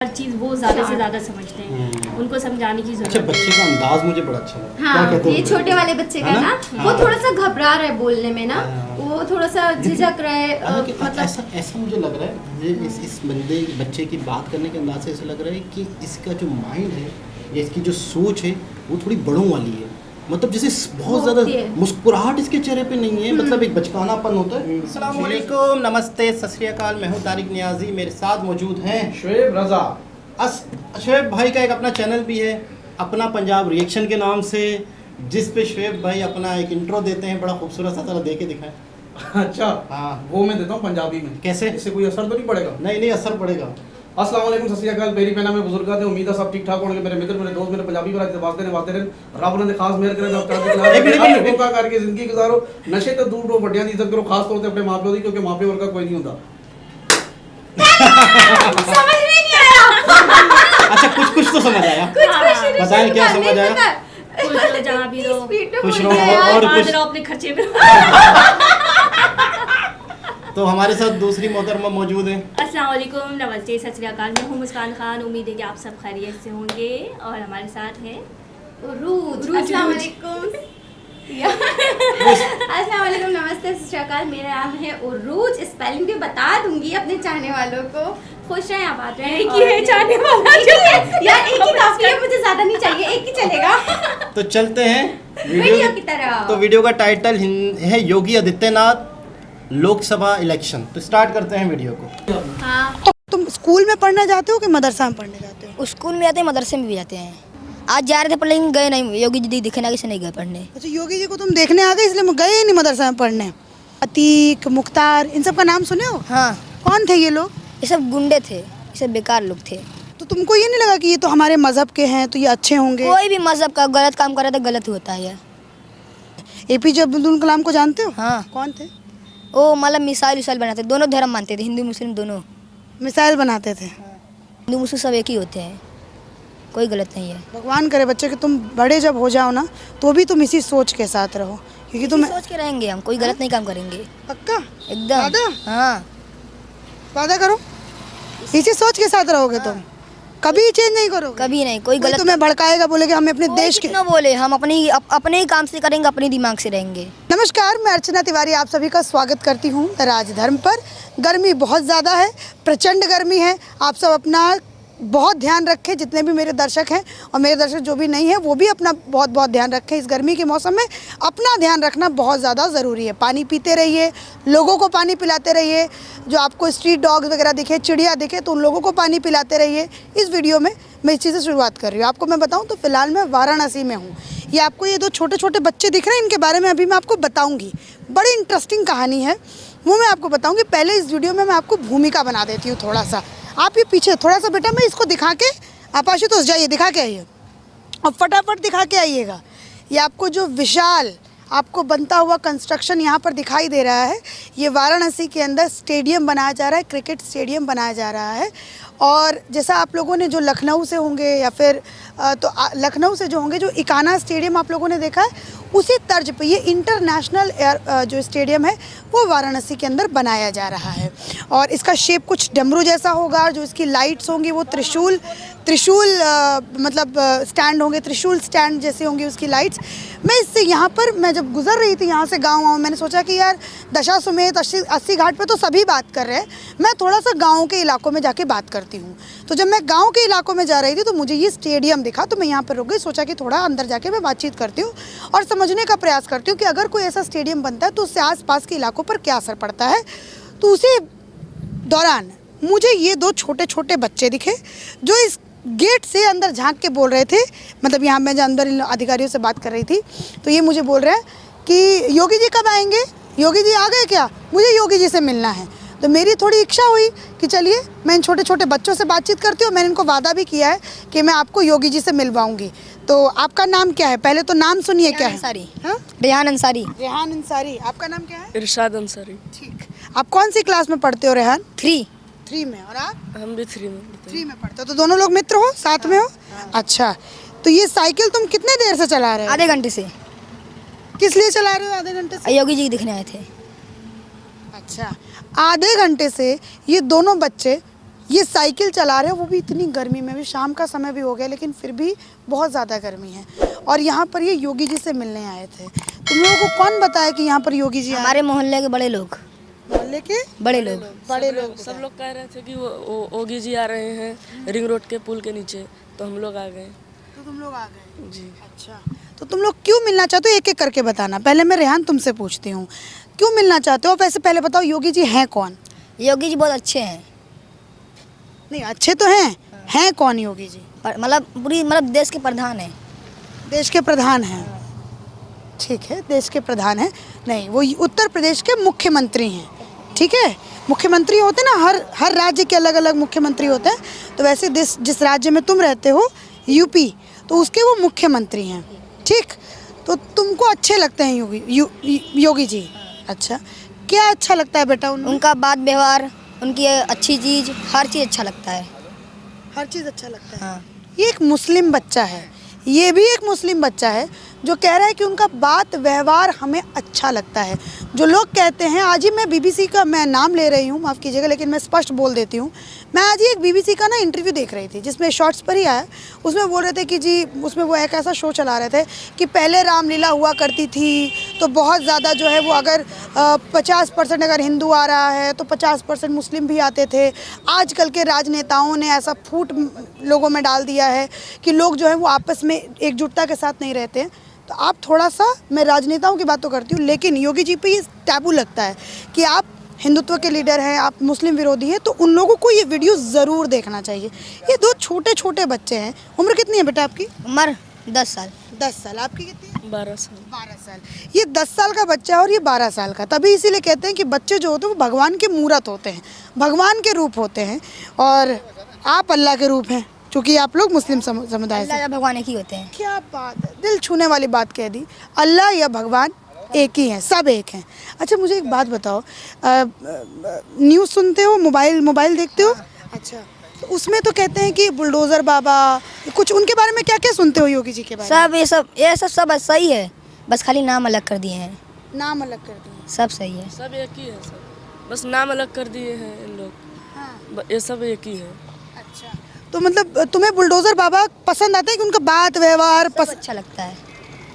हर चीज़ वो ज़्यादा से ज़्यादा समझते हैं, उनको समझाने की अच्छा, जरूरत बच्चे का अंदाज मुझे बड़ा अच्छा लगा। हाँ, क्या कहते ये हो? छोटे वाले बच्चे का है ना ना? वो हाँ। थोड़ा सा घबरा रहा है बोलने में ना, हाँ। वो थोड़ा सा झिझक रहा है हालांकि मतलब ऐसा मुझे लग रहा है, मुझे इस बच्चे की बात करने के अंदाज से ऐसा लग रहा है कि इसका जो माइंड है या इसकी जो सोच है वो थोड़ी बड़ों वाली है। मतलब जैसे बहुत होती है। ज़्यादा मुस्कुराहट इसके चेहरे पे नहीं है, मतलब एक बचकानापन होता है। अस्सलाम वालेकुम, नमस्ते, सत श्री अकाल। मैं हूँ तारिक नियाजी, मेरे साथ मौजूद हैं शोएब रजा। शोएब भाई का एक अपना चैनल भी है, अपना पंजाब रिएक्शन के नाम से, जिस पे शोएब भाई अपना एक इंट्रो देते हैं, बड़ा खूबसूरत सा, तरह दे के दिखाएं। अच्छा, हाँ। वो मैं देता हूँ पंजाबी में। कैसे? इससे कोई असर तो नहीं पड़ेगा? नहीं, असर पड़ेगा। अस्सलाम वालेकुम, सत श्री अकाल, मेरी पहना में बुजुर्ग थे, उम्मीद है सब ठीक ठाक होंगे। मेरे मित्र, मेरे दोस्त, मेरे पंजाबी पर वास्ते रहे, रब ने खास मेहर करे, धोखा करके जिंदगी गुजारो, नशे तो दूर रहो, वड्डियां दी इज्जत करो, खास तौर पे अपने मां-प्यो दी, क्योंकि मां-प्यो वर्गा कोई नहीं होता। समझ में नहीं आया। अच्छा, कुछ तो समझ आया। बताएं क्या समझ आया? खुश रहो जहाँ भी रहो, खुश रहो यार। और बात कुछ। रहो अपने खर्चे में। तो हमारे साथ दूसरी मोहतरमा मौजूद है। अस्सलाम वालेकुम, नमस्ते, सत श्री अकाल। मैं हूँ मुस्कान खान। उम्मीद है कि आप सब खैरियत से होंगे। और हमारे साथ है रूज। रूज। अस्सलाम वालेकुम। अस्सलाम वालेकुम, नमस्ते, सत श्री अकाल। मेरा नाम है उरूज। स्पेलिंग भी बता दूंगी अपने चाहने वालों को। खुश रहें, आबाद रहें। एक ही है चाहने वाला। यार एक ही काफी है, मुझे ज्यादा नहीं चाहिए, एक ही चलेगा। तो चलते हैं वीडियो की तरह। तो वीडियो का टाइटल है योगी आदित्यनाथ लोकसभा इलेक्शन। तो स्टार्ट करते हैं वीडियो को। हाँ, तुम स्कूल में पढ़ना जाते हो कि मदरसा में पढ़ने जाते हो? स्कूल में जाते हैं, मदरसे में भी जाते हैं। आज जा रहे थे पर लेकिन गए नहीं, योगी जी दिखे ना, किसी नहीं गए पढ़ने। अच्छा, योगी जी को तुम देखने आ गए इसलिए गए ही नहीं मदरसा में पढ़ने? अतीक, मुख्तार, इन सब का नाम सुने हो? हाँ, कौन थे ये लोग? ये सब गुंडे थे, ये सब बेकार लोग थे। तो तुमको ये नहीं लगा कि ये तो हमारे मजहब के हैं तो ये अच्छे होंगे? कोई भी मजहब का गलत काम करे तो गलत होता है। एपीजे अब्दुल कलाम को जानते हो? हाँ, कौन थे? वो मतलब मिसाइल बनाते, दोनों धर्म मानते थे, हिंदू मुस्लिम दोनों। मिसाइल बनाते थे। हिंदू मुस्लिम सब एक ही होते हैं, कोई गलत नहीं है। भगवान करे बच्चे कि तुम बड़े जब हो जाओ ना तो भी तुम इसी सोच के साथ रहो, क्योंकि तुम सोच के रहेंगे हम, कोई गलत नहीं काम करेंगे। पक्का एकदम। वादा? हाँ, वादा करो इसी सोच के साथ रहोगे तुम, कभी चेंज नहीं करोगे? कभी नहीं। कोई कोई गलत तुम्हें भड़काएगा, बोलेगा हमें अपने देश के। कितना बोले, हम अपने ही काम से करेंगे, अपने दिमाग से रहेंगे। नमस्कार, मैं अर्चना तिवारी आप सभी का स्वागत करती हूँ राजधर्म पर। गर्मी बहुत ज़्यादा है, प्रचंड गर्मी है। आप सब अपना बहुत ध्यान रखें, जितने भी मेरे दर्शक हैं और मेरे दर्शक जो भी नहीं हैं वो भी अपना बहुत बहुत ध्यान रखें। इस गर्मी के मौसम में अपना ध्यान रखना बहुत ज़्यादा ज़रूरी है। पानी पीते रहिए, लोगों को पानी पिलाते रहिए। जो आपको स्ट्रीट डॉग्स वगैरह दिखे, चिड़िया दिखे, तो उन लोगों को पानी पिलाते रहिए। इस वीडियो में मैं इस चीज़ से शुरुआत कर रही हूँ। आपको मैं बताऊँ तो फ़िलहाल मैं वाराणसी में हूँ। ये आपको ये दो छोटे छोटे बच्चे दिख रहे हैं, इनके बारे में अभी मैं आपको बताऊँगी। बड़ी इंटरेस्टिंग कहानी है, वो मैं आपको बताऊँगी। पहले इस वीडियो में मैं आपको भूमिका बना देती हूँ थोड़ा सा। आप ये पीछे थोड़ा सा बेटा, मैं इसको दिखा के, आप आशुतोष जाइए दिखा के आइए और फटाफट दिखा के आइएगा। ये आपको जो विशाल आपको बनता हुआ कंस्ट्रक्शन यहाँ पर दिखाई दे रहा है, ये वाराणसी के अंदर स्टेडियम बनाया जा रहा है, क्रिकेट स्टेडियम बनाया जा रहा है। और जैसा आप लोगों ने जो लखनऊ से होंगे या फिर लखनऊ से जो होंगे, जो इकाना स्टेडियम आप लोगों ने देखा है, उसी तर्ज पे ये इंटरनेशनल जो स्टेडियम है वो वाराणसी के अंदर बनाया जा रहा है। और इसका शेप कुछ डमरू जैसा होगा, जो इसकी लाइट्स होंगी वो त्रिशूल मतलब स्टैंड होंगे, त्रिशूल स्टैंड जैसे होंगी उसकी लाइट्स। मैं इससे यहाँ पर मैं जब गुजर रही थी यहाँ से गाँव, मैंने सोचा कि यार दशाश्वमेध 80 घाट पे तो सभी बात कर रहे हैं, मैं थोड़ा सा गाँव के इलाकों में जाके बात करती हूँ। तो जब मैं गाँव के इलाकों में जा रही थी तो मुझे ये स्टेडियम दिखा, तो मैं यहाँ पर रुक गई। सोचा कि थोड़ा अंदर जाके मैं बातचीत करती हूँ और समझने का प्रयास करती हूँ कि अगर कोई ऐसा स्टेडियम बनता है तो उससे आसपास के इलाकों पर क्या असर पड़ता है। तो उसी दौरान मुझे ये दो छोटे छोटे बच्चे दिखे जो इस गेट से अंदर झांक के बोल रहे थे। मतलब यहाँ मैं जो अंदर इन अधिकारियों से बात कर रही थी तो ये मुझे बोल रहे हैं कि योगी जी कब आएंगे, योगी जी आ गए क्या, मुझे योगी जी से मिलना है। तो मेरी थोड़ी इच्छा हुई कि चलिए मैं इन छोटे छोटे बच्चों से बातचीत करती हूँ। मैंने इनको वादा भी किया है कि मैं आपको योगी जी से मिलवाऊंगी। तो आपका नाम क्या है? पहले तो नाम सुनिए क्या है? अंसारी। हाँ? रेहान अंसारी। रेहान अंसारी। आपका नाम क्या है? इरशाद अंसारी। ठीक। आप कौन सी क्लास में पढ़ते हो रेहान? 3 में। और आप? हम भी 3 में पढ़ते 3 में पढ़ते हो। तो दोनों लोग मित्र हो, साथ में हो? अच्छा, तो ये साइकिल तुम कितने देर से चला रहे हो? आधे घंटे से। किस लिए चला रहे हो आधे घंटे से? योगी जी दिखने आए थे। अच्छा, आधे घंटे से ये दोनों बच्चे ये साइकिल चला रहे हैं, वो भी इतनी गर्मी में भी, शाम का समय भी हो गया लेकिन फिर भी बहुत ज़्यादा गर्मी है। और यहाँ पर ये योगी जी से मिलने आए थे। तुम लोगों को कौन बताया कि यहाँ पर योगी जी आए? हमारे मोहल्ले के बड़े लोग, मोहल्ले के बड़े लोग। बड़े लोग सब लोग कह रहे थे कि वो योगी जी आ रहे हैं रिंग रोड के पुल के नीचे, तो हम लोग आ गए। तो तुम लोग आ गए? जी। अच्छा, तो तुम लोग क्यों मिलना चाहते हो, एक एक करके बताना। पहले मैं रेहान तुमसे पूछती हूँ, क्यों मिलना चाहते हो? वैसे पहले बताओ योगी जी हैं कौन? योगी जी बहुत अच्छे हैं। नहीं, अच्छे तो हैं कौन योगी जी? मतलब पूरी मतलब देश के प्रधान हैं। देश के प्रधान हैं, ठीक है, देश के प्रधान हैं। नहीं, वो उत्तर प्रदेश के मुख्यमंत्री हैं, ठीक है। मुख्यमंत्री होते ना, हर राज्य के अलग अलग मुख्यमंत्री होते हैं। तो वैसे जिस राज्य में तुम रहते हो, यूपी, तो उसके वो मुख्यमंत्री हैं, ठीक। तो तुमको अच्छे लगते हैं योगी जी? अच्छा, क्या अच्छा लगता है बेटा उनका बात व्यवहार, उनकी अच्छी चीज़, हर चीज़ अच्छा लगता है। हर चीज़ अच्छा लगता है। हाँ। ये एक मुस्लिम बच्चा है, ये भी एक मुस्लिम बच्चा है जो कह रहा है कि उनका बात व्यवहार हमें अच्छा लगता है। जो लोग कहते हैं, आज ही मैं बीबीसी का, मैं नाम ले रही हूँ, माफ़ कीजिएगा लेकिन मैं स्पष्ट बोल देती हूँ। मैं आज ही एक बीबीसी का ना इंटरव्यू देख रही थी जिसमें शॉर्ट्स पर ही आया, उसमें बोल रहे थे कि जी, उसमें वो एक ऐसा शो चला रहे थे कि पहले रामलीला हुआ करती थी तो बहुत ज़्यादा जो है वो अगर 50% अगर हिंदू आ रहा है तो 50% मुस्लिम भी आते थे। आजकल के राजनेताओं ने ऐसा फूट लोगों में डाल दिया है कि लोग जो है वो आपस में एकजुटता के साथ नहीं रहते हैं। तो आप थोड़ा सा, मैं राजनेताओं की बात तो करती हूँ लेकिन योगी जी पे ये टैबू लगता है कि आप हिंदुत्व के लीडर हैं, आप मुस्लिम विरोधी हैं, तो उन लोगों को ये वीडियो ज़रूर देखना चाहिए। ये दो छोटे छोटे बच्चे हैं। उम्र कितनी है बेटा आपकी? उम्र 10 साल। 10 साल। आपकी कितनी है? 12 साल। 12 साल। ये 10 साल का बच्चा है और ये 12 साल का। तभी इसीलिए कहते हैं कि बच्चे जो होते हैं वो भगवान के मूरत होते हैं, भगवान के रूप होते हैं। और आप अल्लाह के रूप हैं, क्योंकि आप लोग मुस्लिम समुदाय से। अल्लाह या भगवान एक ही होते हैं। क्या बात है, दिल छूने वाली बात कह दी। अल्लाह या भगवान एक ही हैं, सब एक हैं। अच्छा, मुझे एक बात बताओ, न्यूज़ सुनते हो, मोबाइल देखते हो? अच्छा, तो उसमें तो कहते हैं कि बुलडोज़र बाबा, कुछ उनके बारे में क्या क्या सुनते हो योगी जी के बारे में? सब सही है, बस खाली नाम अलग कर दिए हैं। नाम अलग कर दिए? सब सही है। सब एक ही है, सब बस नाम अलग कर दिए हैं इन लोग। हाँ। ये सब एक ही है। अच्छा, तो मतलब तुम्हें बुलडोज़र बाबा पसंद आता है कि उनका बात व्यवहार अच्छा लगता है।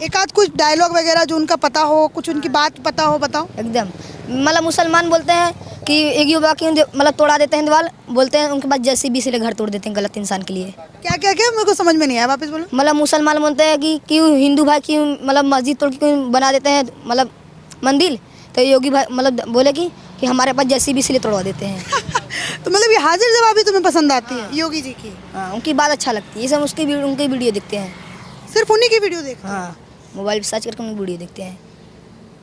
एक आध कुछ डायलॉग वगैरह जो उनका पता हो, कुछ उनकी बात पता हो, बताओ। एकदम, मतलब मुसलमान बोलते हैं कि एक युवा की मतलब तोड़ा देते हैं दीवार, बोलते हैं उनके बाद JCB से घर तोड़ देते हैं गलत इंसान के लिए। क्या क्या क्या, मेरे को समझ में नहीं आया, वापस बोलो। मतलब मुसलमान बोलते हैं कि क्यों हिंदू भाई क्यों मतलब मस्जिद तोड़ के क्यों बना देते हैं मतलब मंदिर, तो योगी भाई मतलब बोले कि हमारे पास JCB से तोड़वा देते हैं। तो मतलब ये हाजिर जवाबी तुम्हें पसंद आती है योगी जी की? हाँ, उनकी बात अच्छा लगती है। ये सब उनकी वीडियो देखते हैं। सिर्फ उन्हीं की वीडियो देखते हैं? हाँ, मोबाइल पर सर्च करके उनकी वीडियो देखते हैं।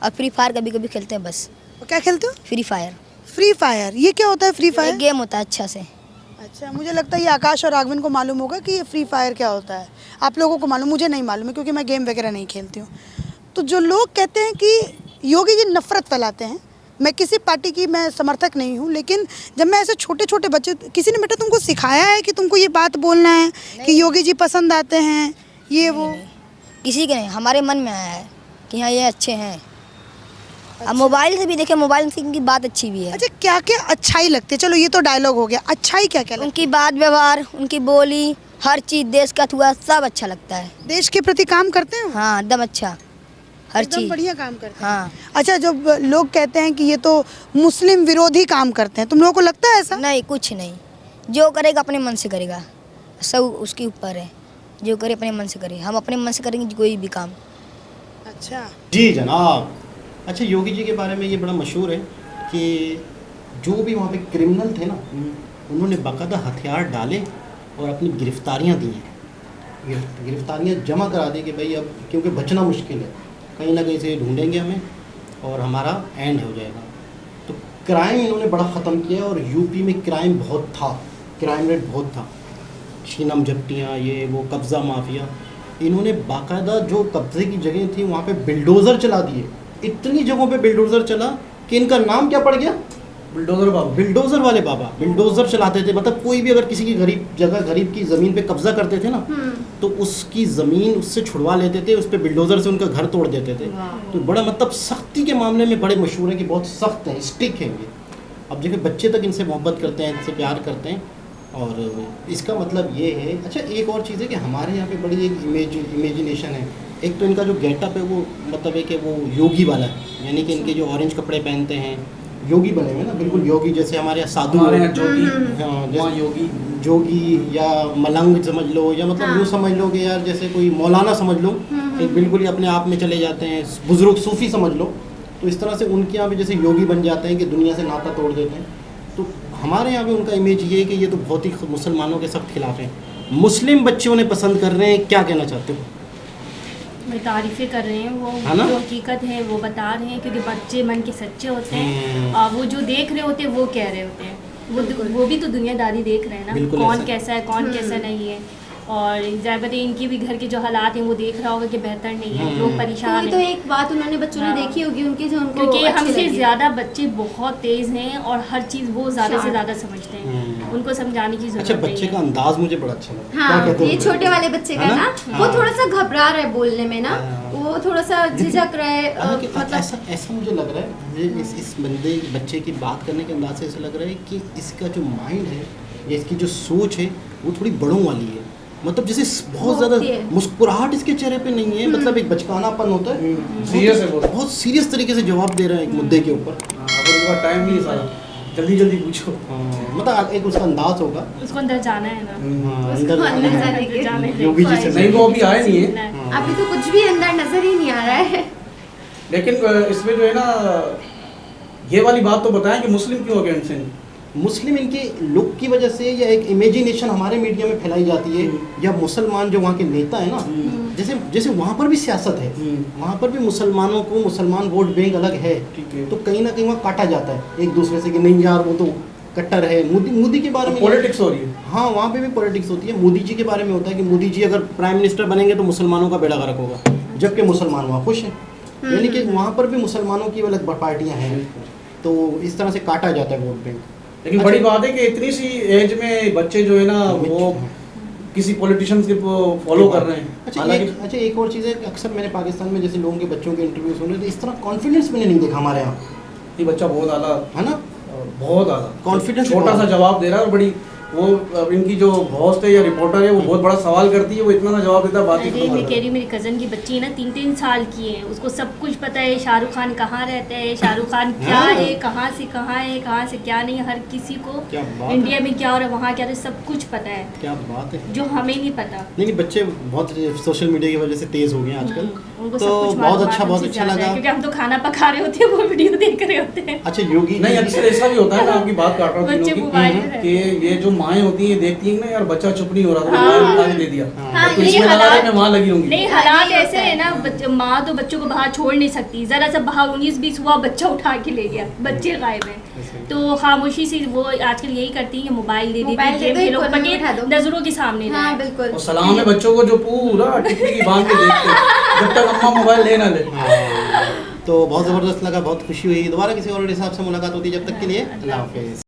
और फ्री फायर कभी कभी खेलते हैं बस। और क्या खेलते हो? Free fire. फ्री फायर, ये क्या होता है फ्री एक फायर? गेम होता है अच्छा से। अच्छा, मुझे लगता है ये आकाश और राघवन को मालूम होगा कि ये फ्री फायर क्या होता है। आप लोगों को मालूम, मुझे नहीं मालूम है क्योंकि मैं गेम वगैरह नहीं खेलती हूँ। तो जो लोग कहते हैं कि योगी जी नफरत फैलाते हैं, मैं किसी पार्टी की मैं समर्थक नहीं हूँ, लेकिन जब मैं ऐसे छोटे छोटे बच्चे, किसी ने बेटा तुमको सिखाया है कि तुमको ये बात बोलना है कि योगी जी पसंद आते हैं, ये वो? किसी के नहीं, हमारे मन में आया है कि हाँ ये अच्छे हैं। अब मोबाइल से भी देखे, मोबाइल से इनकी बात अच्छी भी है। अच्छा, क्या क्या अच्छाई लगती है? चलो ये तो डायलॉग हो गया, अच्छाई क्या क्या लगती उनकी बात व्यवहार, उनकी बोली, हर चीज़, देश का हुआ सब अच्छा लगता है। है? देश के प्रति काम करते हैं? हाँ, एकदम अच्छा, हर एकदम चीज़ बढ़िया काम करते हैं। हाँ। अच्छा, जब लोग कहते हैं कि ये तो मुस्लिम विरोधी काम करते हैं, तुम लोगों को लगता है ऐसा? नहीं, कुछ नहीं, जो करेगा अपने मन से करेगा, सब उसके ऊपर है, जो करे अपने मन से करे। हम अपने मन से करेंगे कोई भी काम। अच्छा जी जनाब। अच्छा, योगी जी के बारे में ये बड़ा मशहूर है कि जो भी वहाँ पे क्रिमिनल थे ना, उन्होंने बाकायदा हथियार डाले और अपनी गिरफ्तारियाँ दी हैं। गिरफ्तारियाँ जमा करा दी कि भाई अब क्योंकि बचना मुश्किल है, कहीं ना कहीं से ढूंढेंगे हमें और हमारा एंड हो जाएगा। तो क्राइम इन्होंने बड़ा ख़त्म किया और यूपी में क्राइम बहुत था, क्राइम रेट बहुत था। शीनम झपटियाँ, ये वो कब्ज़ा माफिया, इन्होंने बाकायदा जो कब्ज़े की जगह थी वहाँ पे बिल्डोज़र चला दिए। इतनी जगहों पे बिल्डोज़र चला कि इनका नाम क्या पड़ गया? बुलडोजर बाबा, बिल्डोज़र वाले बाबा। बिल्डोज़र चलाते थे, मतलब कोई भी अगर किसी की गरीब की ज़मीन पे कब्ज़ा करते थे ना, तो उसकी ज़मीन उससे छुड़वा लेते थे, उस पर बिल्डोज़र से उनका घर तोड़ देते थे। तो बड़ा मतलब सख्ती के मामले में बड़े मशहूर हैं कि बहुत सख्त हैं, स्टिक हैं ये। अब देखिए बच्चे तक इनसे मोहब्बत करते हैं, इनसे प्यार करते हैं और इसका मतलब ये है, अच्छा एक और चीज़ है कि हमारे यहाँ पे बड़ी एक इमेजिनेशन है। एक तो इनका जो गेटअप है वो मतलब है कि वो योगी वाला है, यानी कि इनके जो ऑरेंज कपड़े पहनते हैं योगी बने हुए ना, बिल्कुल योगी, जैसे हमारे यहाँ साधु हमारे यहाँ जोगी, हाँ, वहाँ जैसे योगी, जोगी या मलंग समझ लो, या मतलब यूँ समझ लो कि यार जैसे कोई मौलाना समझ लो, एक बिल्कुल ही अपने आप में चले जाते हैं, बुजुर्ग सूफी समझ लो। तो इस तरह से उनके यहाँ भी जैसे योगी बन जाते हैं कि दुनिया से नाता तोड़ देते हैं। तो हमारे यहाँ भी उनका इमेज ये है कि ये तो बहुत ही मुसलमानों के सब खिलाफ हैं। मुस्लिम बच्चे उन्हें पसंद कर रहे हैं, क्या कहना चाहते हो? मैं तारीफ़ें कर रहे हैं, वो है ना? जो हकीकत है वो बता रहे हैं, क्योंकि बच्चे मन के सच्चे होते हैं हम्म। और वो जो देख रहे होते हैं वो कह रहे होते हैं, वो भी तो दुनियादारी देख रहे हैं ना, बिल्कुल कौन ऐसा। कैसा है कौन कैसा नहीं है। और ज़्यादातर इनके भी घर के जो हालात हैं वो देख रहा होगा कि बेहतर नहीं है, लोग परेशान कोई तो हैं। एक बात उन्होंने बच्चों ने हाँ। देखी होगी उनके, जो उनको क्योंकि अच्छी हमसे लगी। ज़्यादा बच्चे बहुत तेज़ हैं और हर चीज़ वो ज़्यादा से ज़्यादा समझते हैं, उनको समझाने की अच्छा, ज़रूरत बच्चे नहीं का है। अंदाज मुझे बड़ा अच्छा लगा। हाँ, क्या कहते हो? ये छोटे वाले बच्चे का है ना, ना? वो हाँ। थोड़ा सा घबरा रहा है बोलने में ना, हाँ। वो थोड़ा सा झिझक रहा है, हालांकि मतलब ऐसा मुझे लग रहा है, मुझे इस बच्चे की बात करने के अंदाज से ऐसा लग रहा है कि इसका जो माइंड है या इसकी जो सोच है वो थोड़ी बड़ों वाली है। मतलब जैसे बहुत ज़्यादा होती है। मुस्कुराहट इसके चेहरे पे नहीं है, मतलब एक बचकानापन होता है, सीरियस है बहुत। बहुत सीरियस तरीके से जवाब दे रहा है एक मुद्दे के ऊपर। हाँ, अब उनके पास टाइम नहीं है सारा, जल्दी जल्दी पूछो। मतलब एक उसका अंदाज होगा। उसको अंदर जाना है ना, हाँ, उसको अंदर अंदर जाना जाने है। के जाने के योगी जी से नहीं, वो अभी आए नहीं है, ना। अभी तो कुछ भी अंदर नजर ही नहीं आ रहा है। लेकिन इसमें जो है ना, ये वाली बात तो बताएं कि मुस्लिम क्यों अगेंस्ट हैं? मुस्लिम इनके लुक की वजह से या एक इमेजिनेशन हमारे मीडिया में फैलाई जाती है, या मुसलमान जो वहाँ के नेता है ना, जैसे जैसे वहाँ पर भी सियासत है, वहाँ पर भी मुसलमानों को मुसलमान वोट बैंक अलग है, ठीक है। तो कहीं ना कहीं वहाँ काटा जाता है एक दूसरे से कि नहीं यार वो तो कट्टर है। मोदी के बारे में पॉलिटिक्स हो रही है। हाँ, वहाँ पे भी पॉलिटिक्स होती है। मोदी जी के बारे में होता है कि मोदी जी अगर प्राइम मिनिस्टर बनेंगे तो मुसलमानों का बेड़ा गर्क होगा, जबकि मुसलमान वहाँ खुश हैं। यानी कि वहाँ पर भी मुसलमानों की अलग पार्टियाँ हैं, तो इस तरह से काटा जाता है वोट बैंक। लेकिन बड़ी बात है कि इतनी सी एज में बच्चे जो है ना वो किसी पॉलिटिशियंस के फॉलो कर रहे हैं। अच्छा एक और चीज़ है कि अक्सर मैंने पाकिस्तान में जैसे लोगों के बच्चों के इंटरव्यू सुने, तो इस तरह कॉन्फिडेंस मैंने नहीं देखा हमारे यहाँ, ये बच्चा बहुत आला है ना, बहुत आला Confidence छोटा बहुत। सा जवाब दे रहा है। और बड़ी वो इनकी जो होस्ट है या रिपोर्टर है वो बहुत बड़ा सवाल करती है, वो इतना सा जवाब देता है, बात ही अरे खत्म मैं हो कह जाती रही मेरी कज़न की बच्ची है ना, 3-3 साल की है, उसको सब कुछ पता है, शाहरुख खान कहाँ रहता है, शाहरुख खान क्या हाँ। है, कहाँ से कहाँ है क्या नहीं, हर किसी को क्या बात है। इंडिया में क्या हो रहा है वहाँ क्या हो रहा है सब कुछ पता है, क्या बात है। जो हमें नहीं पता। नहीं बच्चे बहुत सोशल मीडिया की वजह से तेज़ हो गए हैं आजकल, उनको तो सब कुछ बहुत मालूमात अच्छा हमसे ज़्यादा है, लगा। क्योंकि हम तो खाना पका रहे होते हैं, वो वीडियो देख रहे होते हैं। अच्छा योगी नहीं, अक्सर ऐसा भी होता है, मैं आपकी बात काट रहा हूँ बच्चे तीनों मोबाइल में की, रहते कि ये जो माएँ होती हैं देखती हैं ना यार बच्चा चुप नहीं हो रहा, तो हाँ। मोबाइल उठा के दे दिया, हाँ, तो ये इसमें लगा हालात- मैं वहाँ लगी होंगी। नहीं, हालात नहीं ऐसे है ना, माँ तो बच्चों को बाहर छोड़ नहीं सकती, जरा सा बाहर 19-20 हुआ बच्चा उठा के ले गया, बच्चे गायब हैं, तो खामोशी से वो आजकल यही करती है, मोबाइल दे मोबाइल देती दे है, दो, गेम खेलो, एक कोने में बट बैठा दो। नजरों के सामने हाँ, रहे। बिल्कुल। और सलाम है बच्चों को जो पूरा टिप्पी की बांध के देखते हैं जब तक अम्मा मोबाइल ले ना ले। तो बहुत ज़बरदस्त लगा, बहुत खुशी हुई। दोबारा किसी और हिसाब से मुलाकात होती है, जब तक के लिए अल्लाह हाफिज़।